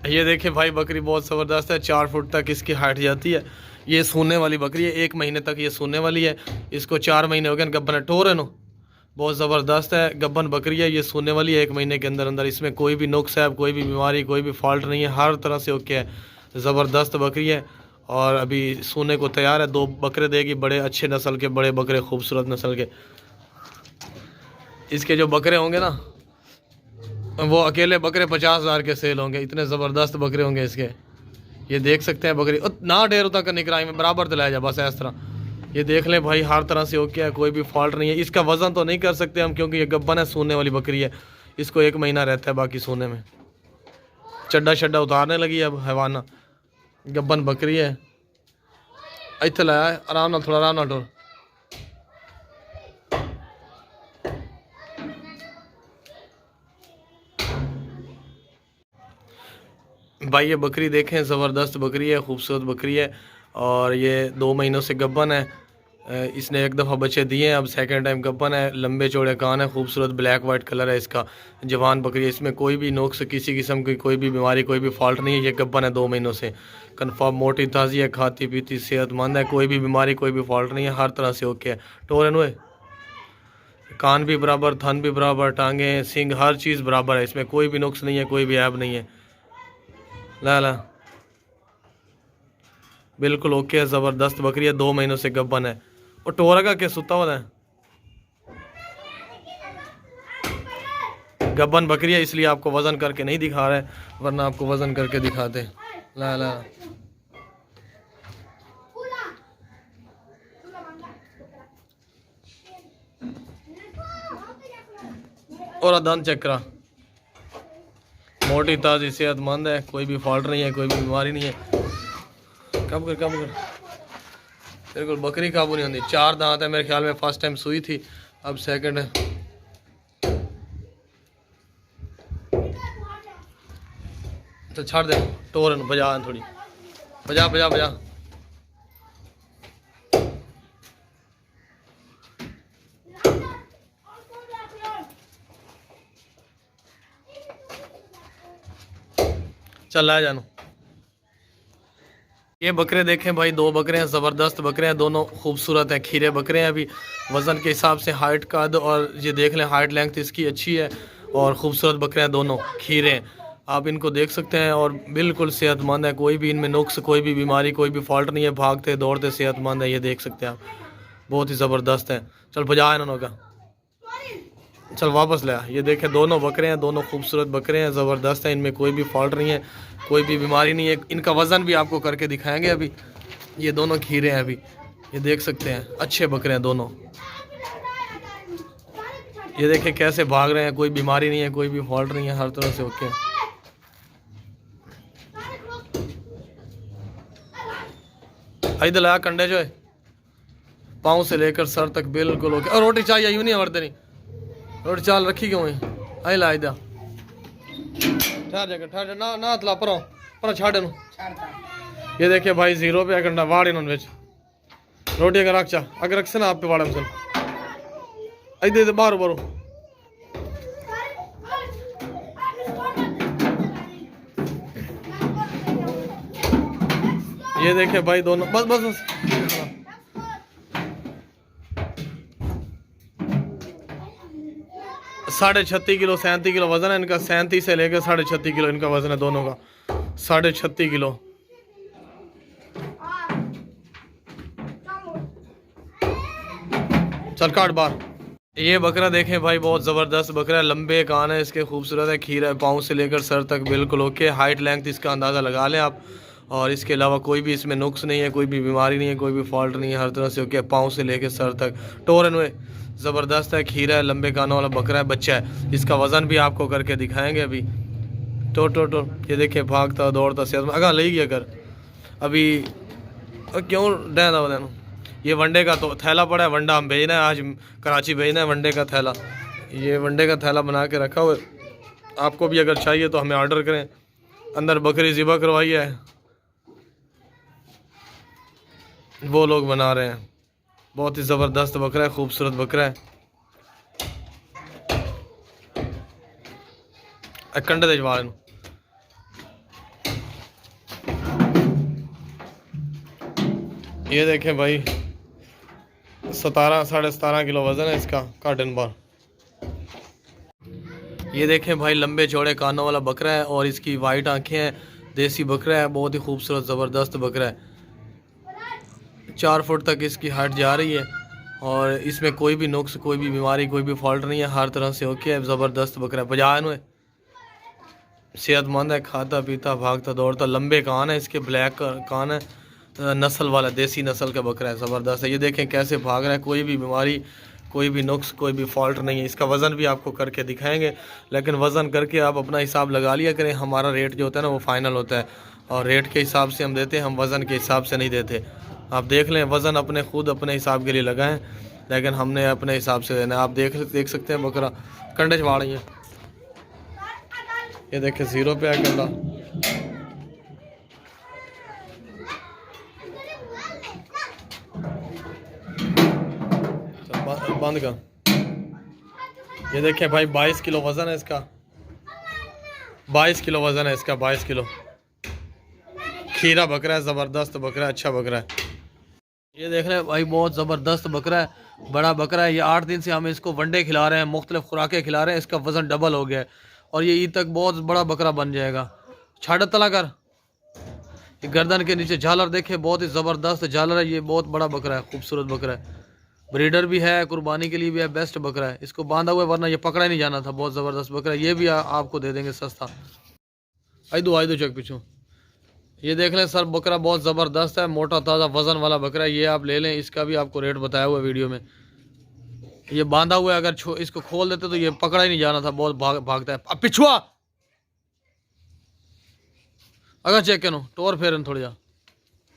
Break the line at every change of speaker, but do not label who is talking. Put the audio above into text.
ये देखिए भाई बकरी बहुत ज़बरदस्त है, 4 फुट तक इसकी हाइट जाती है। ये सूने वाली बकरी है, 1 महीने तक ये सूने वाली है। इसको 4 महीने हो गए गब्बन टोर है नो, बहुत ज़बरदस्त है गब्बन बकरी है। ये सूने वाली है 1 महीने के अंदर अंदर। इसमें कोई भी नुक्स है, कोई भी बीमारी, कोई भी फॉल्ट नहीं है, हर तरह से ओके है। ज़बरदस्त बकरी है और अभी सूने को तैयार है। 2 बकरे देगी, बड़े अच्छे नस्ल के, बड़े बकरे, खूबसूरत नस्ल के। इसके जो बकरे होंगे ना, वो अकेले बकरे 50,000 के सेल होंगे, इतने ज़बरदस्त बकरे होंगे इसके। ये देख सकते हैं बकरी ना डेर तक निकराई में बराबर दिलाया जाए, बस इस तरह। ये देख लें भाई, हर तरह से ओके है, कोई भी फॉल्ट नहीं है। इसका वज़न तो नहीं कर सकते हम क्योंकि ये गब्बन है, सूने वाली बकरी है। इसको 1 महीना रहता है बाकी सोने में। चड्डा शड्डा उतारने लगी अब हैवाना। गब्बन बकरी है, इत्थे लाया आराम नाल, थोड़ा आराम नाल टोर। भाई ये बकरी देखें, ज़बरदस्त बकरी है, खूबसूरत बकरी है और ये 2 महीनों से गब्बन है। इसने 1 दफ़ा बच्चे दिए हैं, अब सेकंड टाइम गब्बन है। लंबे चौड़े कान है, खूबसूरत ब्लैक वाइट कलर है इसका। जवान बकरी है, इसमें कोई भी नुक्स, किसी किस्म की कोई भी बीमारी, कोई भी फॉल्ट नहीं है। ये गब्बन है 2 महीनों से, कन्फर्म मोटी ताज़ी है, खाती पीती सेहतमंद है, कोई भी बीमारी, कोई भी फॉल्ट नहीं है, हर तरह से ओके है। टोरन हुए कान भी बराबर, थन भी बराबर, टांगे, सिंग, हर चीज़ बराबर है। इसमें कोई भी नुक्स नहीं है, कोई भी ऐब नहीं है। ला ला बिल्कुल ओके है, ज़बरदस्त बकरी है, 2 महीनों से गब्बन है। और टोरा का क्या सुता हुआ है, गब्बन बकरी है, इसलिए आपको वज़न करके नहीं दिखा रहे, वरना आपको वज़न करके दिखाते। ला ला और दांत चेक करा, मोटी ताज़ी सेहतमंद है, कोई भी फॉल्ट नहीं है, कोई भी बीमारी नहीं है। कब कर बिल्कुल बकरी काबू नहीं होती। 4 दांत है मेरे ख्याल में, फर्स्ट टाइम सुई थी, अब सेकंड है। तो छाड़ दे, टोरन बजा थोड़ी, बजा बजा बजा। चल आ जानो। ये बकरे देखें भाई, 2 बकरे हैं, ज़बरदस्त बकरे हैं, दोनों खूबसूरत हैं, खीरे बकरे हैं। अभी वज़न के हिसाब से हाइट कद और ये देख लें, हाइट लेंथ इसकी अच्छी है और ख़ूबसूरत बकरे हैं, दोनों खीरे हैं। आप इनको देख सकते हैं और बिल्कुल सेहतमंद है, कोई भी इनमें नुक्स, कोई भी बीमारी, कोई भी फॉल्ट नहीं है, भागते दौड़ते सेहतमंद है। ये देख सकते हैं आप, बहुत ही ज़बरदस्त है। चल बजा इन्होंने का, चल वापस ले। ये देखें, दोनों बकरे हैं, दोनों खूबसूरत बकरे हैं, ज़बरदस्त हैं, इनमें कोई भी फॉल्ट नहीं है, कोई भी बीमारी नहीं है। इनका वज़न भी आपको करके दिखाएंगे अभी। ये दोनों खीरे हैं अभी, ये देख सकते हैं, अच्छे बकरे हैं दोनों। ये देखें कैसे भाग रहे हैं, कोई बीमारी नहीं है, कोई भी फॉल्ट नहीं है, हर तरह से ओके। इधर लाया कंडे जो है, पाँव से लेकर सर तक बिल्कुल ओके। और रोटी चाहिए यूँ नहीं हमारे नहीं, रोटी चाल रखी क्यों है, आई ला इधर ठहर ना ना तला पर छाड़े नु। ये देखिए भाई, 0 पे कंडा वाड़े नॉन वेज रोटी अगर रख अगर रख से ना आप पे वाड़ा में इधर बाहर बारो। ये देखे भाई दोनों, बस बस बस। 36.5 किलो 37 किलो वजन है इनका, 37 से लेकर 36.5 किलो इनका वजन है दोनों का, 36.5 किलो। चल काट बार। ये बकरा देखें भाई, बहुत ज़बरदस्त बकरा है, लंबे कान है इसके, खूबसूरत है, खीरा पाँव से लेकर सर तक बिल्कुल ओके। हाइट लेंथ इसका अंदाज़ा लगा लें आप। और इसके अलावा कोई भी इसमें नुक्स नहीं है, कोई भी बीमारी नहीं है, कोई भी फॉल्ट नहीं है, हर तरह से ओके। पाँव से लेकर सर तक टोरन में ज़बरदस्त है, खीरा है, लंबे कानों वाला बकरा है, बच्चा है। इसका वज़न भी आपको करके दिखाएंगे अभी। टो ये देखिए, भागता दौड़ता सेहत में अगा ले गया कर अभी क्यों डहना वह। ये वनडे का तो थैला पड़ा है, वनडा हम भेजना है, आज कराची भेजना है वनडे का थैला। ये वनडे का थैला बना के रखा हुआ है, आपको भी अगर चाहिए तो हमें ऑर्डर करें। अंदर बकरी ज़िबा करवाई है, वो लोग बना रहे हैं। बहुत ही ज़बरदस्त बकरा है, खूबसूरत बकरा है। कंडे दे जवान ये देखें भाई 17-17.5 किलो वजन है इसका काटन पर। ये देखें भाई लंबे चौड़े कानों वाला बकरा है और इसकी वाइट आंखें हैं। देसी बकरा है, बहुत ही खूबसूरत ज़बरदस्त बकरा है। 4 फुट तक इसकी हाइट जा रही है और इसमें कोई भी नुक्स, कोई भी बीमारी, कोई भी फॉल्ट नहीं है। हर तरह से ओके है, ज़बरदस्त बकरा है। बजान में सेहतमंद है, खाता पीता भागता दौड़ता। लंबे कान है इसके, ब्लैक कान है, नस्ल वाला देसी नस्ल का बकरा है, ज़बरदस्त है। ये देखें कैसे भाग रहा है, कोई भी बीमारी, कोई भी नुक्स, कोई भी फॉल्ट नहीं है। इसका वज़न भी आपको करके दिखाएंगे, लेकिन वज़न करके आप अपना हिसाब लगा लिया करें। हमारा रेट जो होता है ना वो फ़ाइनल होता है और रेट के हिसाब से हम देते हैं, हम वज़न के हिसाब से नहीं देते। आप देख लें, वज़न अपने खुद अपने हिसाब के लिए लगाएं, लेकिन हमने अपने हिसाब से देना है। आप देख सकते हैं बकरा कंडे चबा रही है। ये देखें 0 पे है कंडा। बंद कर। ये देखें भाई 22 किलो वज़न है इसका, 22 किलो वज़न है इसका, 22 किलो। खीरा बकरा है, ज़बरदस्त बकरा है, अच्छा बकरा है। ये देख रहे हैं भाई बहुत ज़बरदस्त बकरा है, बड़ा बकरा है। ये 8 दिन से हम इसको वनडे खिला रहे हैं, मुख्तलिफ खुराकें खिला रहे हैं। इसका वज़न डबल हो गया है और ये ईद तक बहुत बड़ा बकरा बन जाएगा। छाड़ तला कर। ये गर्दन के नीचे झालर देखे, बहुत ही ज़बरदस्त झालर है। ये बहुत बड़ा बकरा है, खूबसूरत बकरा है। ब्रीडर भी है, कुर्बानी के लिए भी है, बेस्ट बकरा है। इसको बांधा हुआ है वरना ये पकड़ा ही नहीं जाना था। बहुत ज़बरदस्त बकरा है। ये भी आपको दे देंगे सस्ता। आई दो चेक पीछू। ये देख लें सर, बकरा बहुत ज़बरदस्त है, मोटा ताज़ा वज़न वाला बकरा है। ये आप ले लें, इसका भी आपको रेट बताया हुआ है वीडियो में। ये बांधा हुआ है, अगर इसको खोल देते तो ये पकड़ा ही नहीं जाना था। बहुत भागता है। अब पिछुआ अगर चेक करो टोर फेरन थोड़ी जा।